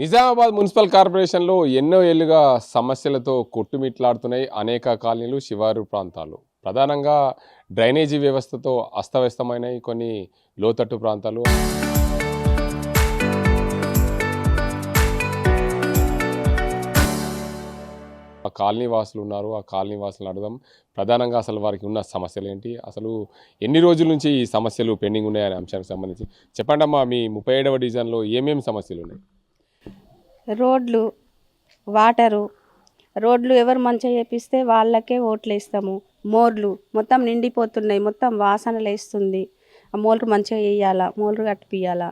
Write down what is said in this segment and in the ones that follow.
Nizamabad municipal కార్పొరేషన్లో ఎన్నో ఏళ్లుగా సమస్యలతో కొట్టుమిట్లాడుతున్నాయి అనేక కాలనీలు, శివారు ప్రాంతాలు. ప్రధానంగా డ్రైనేజీ వ్యవస్థతో అస్తవ్యస్తమైనవి కొన్ని లోతట్టు ప్రాంతాలు. ఆ కాలనీ వాసులు ఉన్నారు. ఆ కాలనీ వాసులను అడగదాం. ప్రధానంగా అసలు వారికి ఉన్న సమస్యలు ఏంటి, అసలు ఎన్ని రోజుల నుంచి ఈ సమస్యలు పెండింగ్ ఉన్నాయనే అంశానికి సంబంధించి చెప్పండి అమ్మా. మీ 37వ డివిజన్లో ఏమేమి సమస్యలు ఉన్నాయి? రోడ్లు, వాటరు. రోడ్లు ఎవరు మంచిగా చేపిస్తే వాళ్ళకే ఓట్లు వేస్తాము. మోర్లు మొత్తం నిండిపోతున్నాయి, మొత్తం వాసనలు వేస్తుంది. ఆ మోర్లు మంచిగా వేయాలా, మోర్లు కట్టిపియాలా.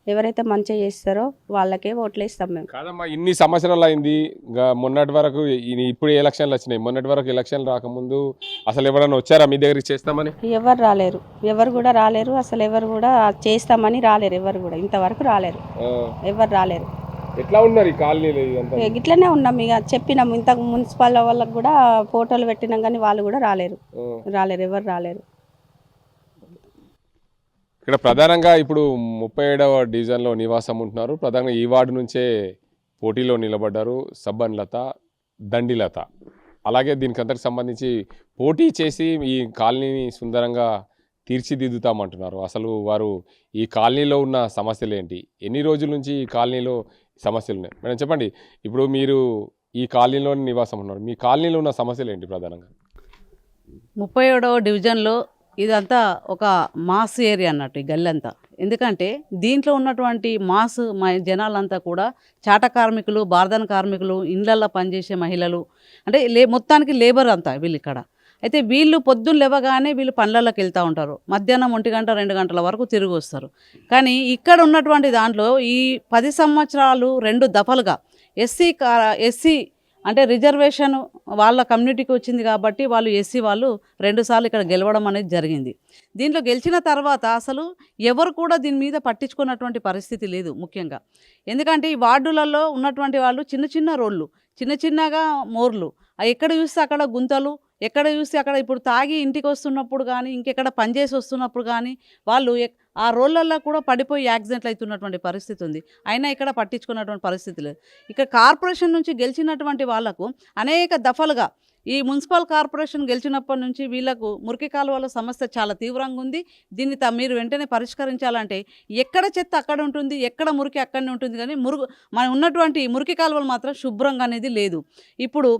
ఎవరైతే మంచిగా చేస్తారో వాళ్ళకే ఓట్లు వేస్తాం మేము. కాదమ్మా, ఇన్ని సంవత్సరాలు అయింది. మొన్నటి వరకు ఇప్పుడు ఎలక్షన్లు వచ్చినాయి. మొన్నటి వరకు ఎలక్షన్లు రాకముందు అసలు ఎవరైనా వచ్చారా మీ దగ్గరికి చేస్తామని? ఎవరు రాలేరు, ఎవరు కూడా రాలేరు. అసలు ఎవరు కూడా చేస్తామని రాలేరు, ఎవరు కూడా ఇంతవరకు రాలేరు, ఎవరు రాలేరు. ఎట్లా ఉన్నారు ఈ కాలనీలు? ఇట్లనే ఉన్నాం. ఇక చెప్పినాం, ఇంత మున్సిపల్ వాళ్ళకి కూడా ఫోటోలు పెట్టినాం, కానీ వాళ్ళు కూడా రాలేరు, ఎవరు రాలేరు. ఇక్కడ ప్రధానంగా ఇప్పుడు 37వ డివిజన్లో నివాసం ఉంటున్నారు. ప్రధానంగా ఈ వార్డు నుంచే పోటీలో నిలబడ్డారు సబ్బన్ లత, దండిలత. అలాగే దీనికి అంతకు సంబంధించి పోటీ చేసి ఈ కాలనీని సుందరంగా తీర్చిదిద్దుతామంటున్నారు. అసలు వారు ఈ కాలనీలో ఉన్న సమస్యలు ఏంటి, ఎన్ని రోజుల నుంచి ఈ కాలనీలో సమస్యలు ఉన్నాయి? మేడం చెప్పండి. ఇప్పుడు మీరు ఈ కాలనీలో నివాసం ఉన్నారు, మీ కాలనీలో ఉన్న సమస్యలు ఏంటి ప్రధానంగా? 37వ డివిజన్లో ఇదంతా ఒక మాస్ ఏరియా అన్నట్టు, ఈ గల్లంతా. ఎందుకంటే దీంట్లో ఉన్నటువంటి మాస్ జనాలంతా కూడా చాట కార్మికులు, బార్దన్ కార్మికులు, ఇండ్లల్లో పనిచేసే మహిళలు, అంటే మొత్తానికి లేబర్ అంతా వీళ్ళు ఇక్కడ. అయితే వీళ్ళు పొద్దున్న లేవగానే వీళ్ళు పనులలోకి వెళ్తూ ఉంటారు, మధ్యాహ్నం 1 గంట 2 గంటల వరకు తిరిగి వస్తారు. కానీ ఇక్కడ ఉన్నటువంటి దాంట్లో ఈ 10 సంవత్సరాలు 2 దఫలుగా ఎస్సీ అంటే రిజర్వేషన్ వాళ్ళ కమ్యూనిటీకి వచ్చింది కాబట్టి వాళ్ళు ఎస్సీ వాళ్ళు 2 సార్లు ఇక్కడ గెలవడం అనేది జరిగింది. దీంట్లో గెలిచిన తర్వాత అసలు ఎవరు కూడా దీని మీద పట్టించుకున్నటువంటి పరిస్థితి లేదు. ముఖ్యంగా ఎందుకంటే ఈ వార్డులలో ఉన్నటువంటి వాళ్ళు చిన్న చిన్న రోడ్లు, చిన్నగా మోర్లు, ఎక్కడ చూస్తే అక్కడ గుంతలు, ఎక్కడ చూస్తే అక్కడ ఇప్పుడు తాగి ఇంటికి వస్తున్నప్పుడు కానీ ఇంకెక్కడ పనిచేసి వస్తున్నప్పుడు కానీ వాళ్ళు ఆ రోళ్ళల్లో కూడా పడిపోయి యాక్సిడెంట్లు అవుతున్నటువంటి పరిస్థితి ఉంది. అయినా ఇక్కడ పట్టించుకున్నటువంటి పరిస్థితి లేదు. ఇక్కడ కార్పొరేషన్ నుంచి గెలిచినటువంటి వాళ్లకు అనేక దఫలుగా ఈ మున్సిపల్ కార్పొరేషన్ గెలిచినప్పటి నుంచి వీళ్లకు మురికి కాలువల సమస్య చాలా తీవ్రంగా ఉంది. దీన్ని మీరు వెంటనే పరిష్కరించాలంటే ఎక్కడ చెత్త అక్కడ ఉంటుంది, ఎక్కడ మురికి అక్కడనే ఉంటుంది, కానీ మన ఉన్నటువంటి మురికి కాలువలు మాత్రం శుభ్రంగా అనేది లేదు. ఇప్పుడు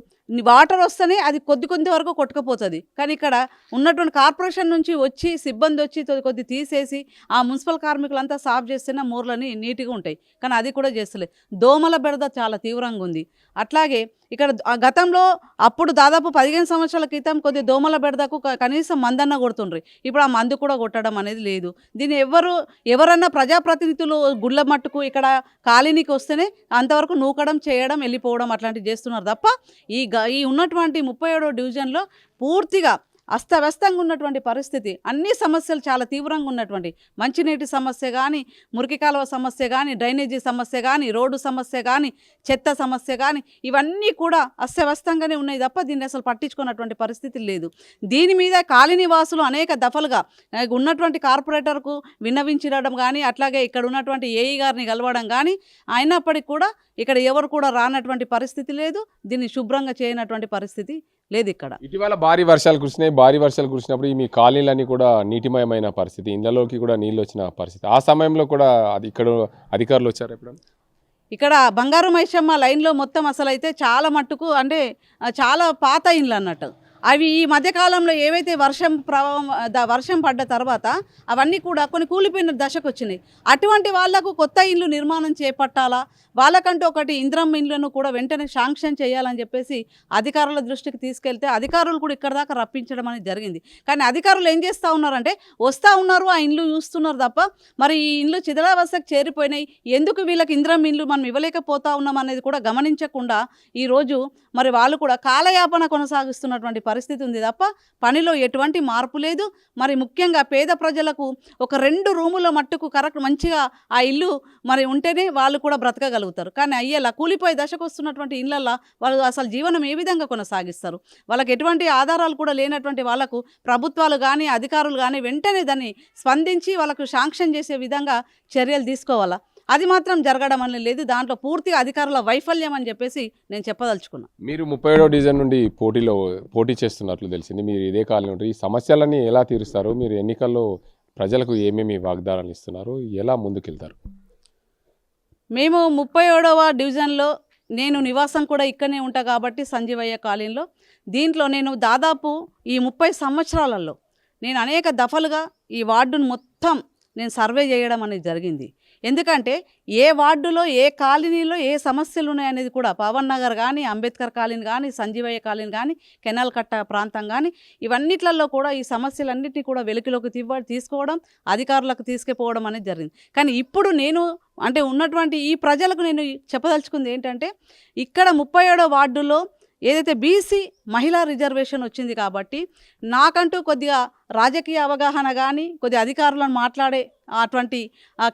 వాటర్ వస్తేనే అది కొద్ది వరకు కొట్టుకుపోతుంది, కానీ ఇక్కడ ఉన్నటువంటి కార్పొరేషన్ నుంచి వచ్చి సిబ్బంది వచ్చి కొద్ది తీసేసి ఆ మున్సిపల్ కార్మికులంతా సాఫ్ చేస్తేనే మూర్లని నీట్గా ఉంటాయి, కానీ అది కూడా చేస్తలేదు. దోమల బెడద చాలా తీవ్రంగా ఉంది. అట్లాగే ఇక్కడ గతంలో అప్పుడు దాదాపు 15 సంవత్సరాల క్రితం కొద్ది దోమల బెడదకు కనీసం మందన్న కొడుతుండ్రి, ఇప్పుడు ఆ మందు కూడా కొట్టడం అనేది లేదు. దీన్ని ఎవరన్నా ప్రజాప్రతినిధులు గుళ్ళ మట్టుకు ఇక్కడ కాలనీకి వస్తేనే అంతవరకు నూకడం, చేయడం, వెళ్ళిపోవడం అట్లాంటివి చేస్తున్నారు తప్ప ఈ ఉన్నటువంటి 37వ డివిజన్లో పూర్తిగా అస్తవ్యస్తంగా ఉన్నటువంటి పరిస్థితి. అన్ని సమస్యలు చాలా తీవ్రంగా ఉన్నటువంటి మంచినీటి సమస్య కానీ, మురికి కాలువ సమస్య కానీ, డ్రైనేజీ సమస్య కానీ, రోడ్డు సమస్య కానీ, చెత్త సమస్య కానీ, ఇవన్నీ కూడా అస్తవ్యస్తంగానే ఉన్నాయి తప్ప దీన్ని అసలు పట్టించుకున్నటువంటి పరిస్థితి లేదు. దీని మీద కాలనీ వాసులు అనేక దఫలుగా ఉన్నటువంటి కార్పొరేటర్కు విన్నవించడం కానీ, అట్లాగే ఇక్కడ ఉన్నటువంటి ఏఈ గారిని కలవడం కానీ, అయినప్పటికీ కూడా ఇక్కడ ఎవరు కూడా రానటువంటి పరిస్థితి లేదు. దీన్ని శుభ్రంగా చేయనటువంటి పరిస్థితి లేదు ఇక్కడ. ఇటీవల భారీ వర్షాలు కురిసినాయి. భారీ వర్షాలు కురిసినప్పుడు మీ కాలనీలన్నీ కూడా నీటిమయమైన పరిస్థితి, ఇళ్లలోకి కూడా నీళ్ళు వచ్చిన పరిస్థితి. ఆ సమయంలో కూడా ఇక్కడ అధికారులు వచ్చారు ఎప్పుడు? ఇక్కడ బంగారు మైసమ్మ లైన్లో మొత్తం అసలు అయితే చాలా మట్టుకు అంటే చాలా పాత ఇండ్లు అన్నట్టు. అవి ఈ మధ్యకాలంలో ఏవైతే వర్షం పడ్డ తర్వాత అవన్నీ కూడా కొన్ని కూలిపోయిన దశకు వచ్చినాయి. అటువంటి వాళ్లకు కొత్త ఇండ్లు నిర్మాణం చేపట్టాలా, వాళ్ళకంటూ ఒకటి ఇంద్రమ్మ ఇండ్లను కూడా వెంటనే శాంక్షన్ చేయాలని చెప్పేసి అధికారుల దృష్టికి తీసుకెళ్తే అధికారులు కూడా ఇక్కడ దాకా రప్పించడం అనేది జరిగింది. కానీ అధికారులు ఏం చేస్తూ ఉన్నారంటే వస్తూ ఉన్నారు, ఆ ఇండ్లు చూస్తున్నారు తప్ప మరి ఈ ఇండ్లు చిదలావస్థకు చేరిపోయినాయి, ఎందుకు వీళ్ళకి ఇంద్రమ్మ ఇండ్లు మనం ఇవ్వలేకపోతా ఉన్నాం అనేది కూడా గమనించకుండా ఈరోజు మరి వాళ్ళు కూడా కాలయాపన కొనసాగిస్తున్నటువంటి పరిస్థితి ఉంది తప్ప పనిలో ఎటువంటి మార్పు లేదు. మరి ముఖ్యంగా పేద ప్రజలకు ఒక 2 రూముల మట్టుకు కరెక్ట్ మంచిగా ఆ ఇల్లు మరి ఉంటేనే వాళ్ళు కూడా బ్రతకగలుగుతారు. కానీ అయ్యేలా కూలిపోయే దశకు వస్తున్నటువంటి ఇళ్లల్లో వాళ్ళు అసలు జీవనం ఏ విధంగా కొనసాగిస్తారు? వాళ్ళకి ఎటువంటి ఆధారాలు కూడా లేనటువంటి వాళ్ళకు ప్రభుత్వాలు కానీ అధికారులు కానీ వెంటనే దాన్ని స్పందించి వాళ్ళకు శాంక్షన్ చేసే విధంగా చర్యలు తీసుకోవాలా. అది మాత్రం జరగడం అనేది లేదు. దాంట్లో పూర్తిగా అధికారుల వైఫల్యం అని చెప్పేసి నేను చెప్పదలుచుకున్నా. మీరు 37వ డివిజన్ నుండి పోటీ చేస్తున్నట్లు తెలిసింది. మీరు ఇదే కాలనీ నుండి ఈ సమస్యలన్నీ ఎలా తీరుస్తారు? మీరు ఎన్నికల్లో ప్రజలకు ఏమేమి వాగ్దానాలు ఇస్తున్నారు? ఎలా ముందుకెళ్తారు? మేము 37వ డివిజన్లో నేను నివాసం కూడా ఇక్కడనే ఉంటా కాబట్టి సంజీవయ్య కాలనీలో. దీంట్లో నేను దాదాపు ఈ 30 సంవత్సరాలలో నేను అనేక దఫలుగా ఈ వార్డును మొత్తం నేను సర్వే చేయడం అనేది జరిగింది. ఎందుకంటే ఏ వార్డులో ఏ కాలనీలో ఏ సమస్యలు ఉన్నాయనేది కూడా పవన్ నగర్ కానీ, అంబేద్కర్ కాలనీ కానీ, సంజీవయ్య కాలనీ కానీ, కెనాల్ కట్ట ప్రాంతం కానీ, ఇవన్నిట్లలో కూడా ఈ సమస్యలన్నింటినీ కూడా వెలుగులోకి తీసుకోవడం, అధికారులకు తీసుకుపోవడం అనేది జరిగింది. కానీ ఇప్పుడు నేను అంటే ఉన్నటువంటి ఈ ప్రజలకు నేను చెప్పదలుచుకుంది ఏంటంటే, ఇక్కడ 37వ వార్డులో ఏదైతే బీసీ మహిళా రిజర్వేషన్ వచ్చింది కాబట్టి నాకంటూ కొద్దిగా రాజకీయ అవగాహన కానీ, కొద్దిగా అధికారులను మాట్లాడే అటువంటి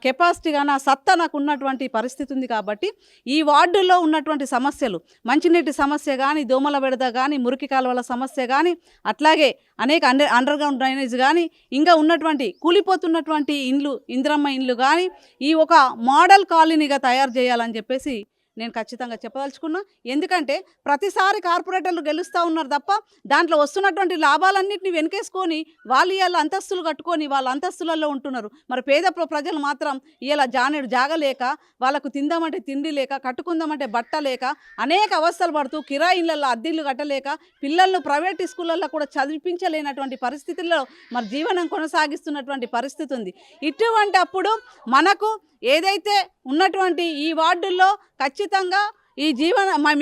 కెపాసిటీ కానీ, ఆ సత్తా నాకు ఉన్నటువంటి పరిస్థితి ఉంది కాబట్టి ఈ వార్డుల్లో ఉన్నటువంటి సమస్యలు, మంచినీటి సమస్య కానీ, దోమల బెడద కానీ, మురికి కాలువల సమస్య కానీ, అట్లాగే అనేక అండర్ గ్రౌండ్ డ్రైనేజ్ కానీ, ఇంకా ఉన్నటువంటి కూలిపోతున్నటువంటి ఇండ్లు, ఇందిరమ్మ ఇండ్లు కానీ ఈ ఒక మోడల్ కాలనీగా తయారు చేయాలని చెప్పేసి నేను ఖచ్చితంగా చెప్పదలుచుకున్నా. ఎందుకంటే ప్రతిసారి కార్పొరేటర్లు గెలుస్తూ ఉన్నారు తప్ప దాంట్లో వస్తున్నటువంటి లాభాలన్నింటినీ వెనకేసుకొని వాళ్ళు ఇవాళ అంతస్తులు కట్టుకొని వాళ్ళ అంతస్తులలో ఉంటున్నారు. మరి పేద ప్రజలు మాత్రం ఇవాళ జాగలేక, వాళ్ళకు తిందామంటే తిండి లేక, కట్టుకుందామంటే బట్ట లేక, అనేక అవస్థలు పడుతూ కిరాయి ఇళ్ళల్లో అద్దెళ్ళు కట్టలేక, పిల్లలను ప్రైవేట్ స్కూళ్ళల్లో కూడా చదివించలేనటువంటి పరిస్థితుల్లో మరి జీవనం కొనసాగిస్తున్నటువంటి పరిస్థితి ఉంది. ఇటువంటి అప్పుడు మనకు ఏదైతే ఉన్నటువంటి ఈ వార్డుల్లో ఖచ్చితంగా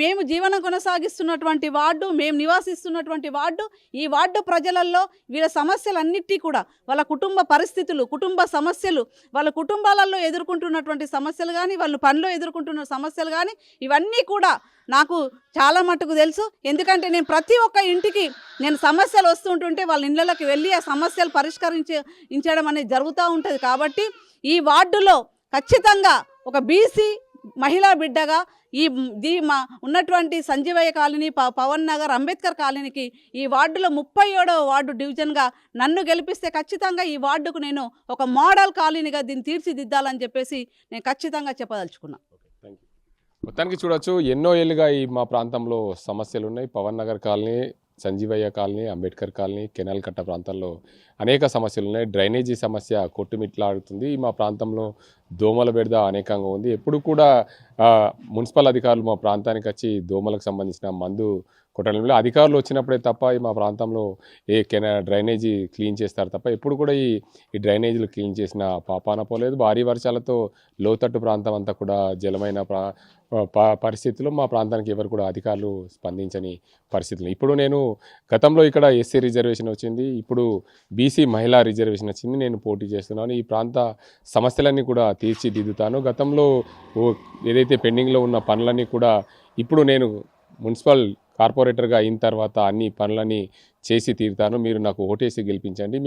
మేము జీవనం కొనసాగిస్తున్నటువంటి వార్డు, మేము నివాసిస్తున్నటువంటి వార్డు, ఈ వార్డు ప్రజలలో వీళ్ళ సమస్యలన్నిటి కూడా, వాళ్ళ కుటుంబ పరిస్థితులు, కుటుంబ సమస్యలు, వాళ్ళ కుటుంబాలలో ఎదుర్కొంటున్నటువంటి సమస్యలు కానీ, వాళ్ళు పనిలో ఎదుర్కొంటున్న సమస్యలు కానీ, ఇవన్నీ కూడా నాకు చాలా మటుకు తెలుసు. ఎందుకంటే నేను ప్రతి ఒక్క ఇంటికి నేను సమస్యలు వస్తుంటుంటే వాళ్ళ ఇళ్ళకి వెళ్ళి ఆ సమస్యలు పరిష్కరించడం అనేది జరుగుతూ ఉంటుంది. కాబట్టి ఈ వార్డులో ఖచ్చితంగా ఒక బీసీ మహిళా బిడ్డగా మా ఉన్నటువంటి సంజీవయ్య కాలనీ, పవన్ నగర్, అంబేద్కర్ కాలనీకి ఈ వార్డులో 37వ వార్డు డివిజన్గా నన్ను గెలిపిస్తే ఖచ్చితంగా ఈ వార్డుకు నేను ఒక మోడల్ కాలనీగా దీన్ని తీర్చిదిద్దాలని చెప్పేసి నేను ఖచ్చితంగా చెప్పదలుచుకున్నాను. మొత్తానికి చూడొచ్చు, ఎన్నో ఏళ్ళుగా ఈ మా ప్రాంతంలో సమస్యలు ఉన్నాయి. Pavan Nagar colony, Sanjeevaiah colony, Ambedkar colony, canal కట్ట ప్రాంతాల్లో అనేక సమస్యలు ఉన్నాయి. డ్రైనేజీ సమస్య కొట్టుమిట్లాడుతుంది. మా ప్రాంతంలో దోమల బెడద అనేకంగా ఉంది. ఎప్పుడు కూడా మున్సిపల్ అధికారులు మా ప్రాంతానికి వచ్చి దోమలకు సంబంధించిన మందు కొట్టడంలో అధికారులు వచ్చినప్పుడే తప్ప మా ప్రాంతంలో డ్రైనేజీ క్లీన్ చేస్తారు తప్ప ఎప్పుడు కూడా ఈ డ్రైనేజీలు క్లీన్ చేసిన పాపాన పోలేదు. భారీ వర్షాలతో లోతట్టు ప్రాంతం అంతా కూడా జలమైన పరిస్థితుల్లో మా ప్రాంతానికి ఎవరు కూడా అధికారులు స్పందించని పరిస్థితులు. ఇప్పుడు నేను గతంలో ఇక్కడ ఎస్సీ రిజర్వేషన్ వచ్చింది, ఇప్పుడు బీసీ మహిళా రిజర్వేషన్ వచ్చింది. నేను పోటీ చేస్తున్నాను. ఈ ప్రాంత సమస్యలన్నీ కూడా తీర్చిదిద్దుతాను. గతంలో ఏదైతే పెండింగ్లో ఉన్న పనులన్నీ కూడా ఇప్పుడు నేను మున్సిపల్ కార్పొరేటర్గా అయిన తర్వాత అన్ని పనులని చేసి తీరుతాను. మీరు నాకు ఓటేసి గెలిపించండి.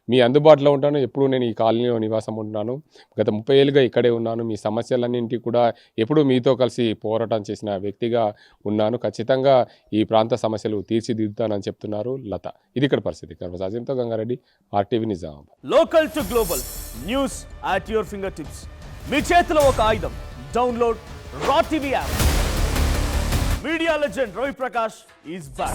మీ అందుబాటులో ఉంటాను. ఎప్పుడు నేను ఈ కాలనీలో నివాసం ఉంటున్నాను. గత 30 ఏళ్ళుగా ఇక్కడే ఉన్నాను. మీ సమస్యలన్నింటి కూడా ఎప్పుడు మీతో కలిసి పోరాటం చేసిన వ్యక్తిగా ఉన్నాను. ఖచ్చితంగా ఈ ప్రాంత సమస్యలు తీర్చిదిద్దుతానని చెప్తున్నారు లత. ఇది ఇక్కడ పరిస్థితి. సాజింతో Gangareddy, RTV Nizamabad. Local to global news at your finger tips. మీ చేతిలో ఒక ఆయుధం. Download R TV app. Media legend Ravi Prakash is back.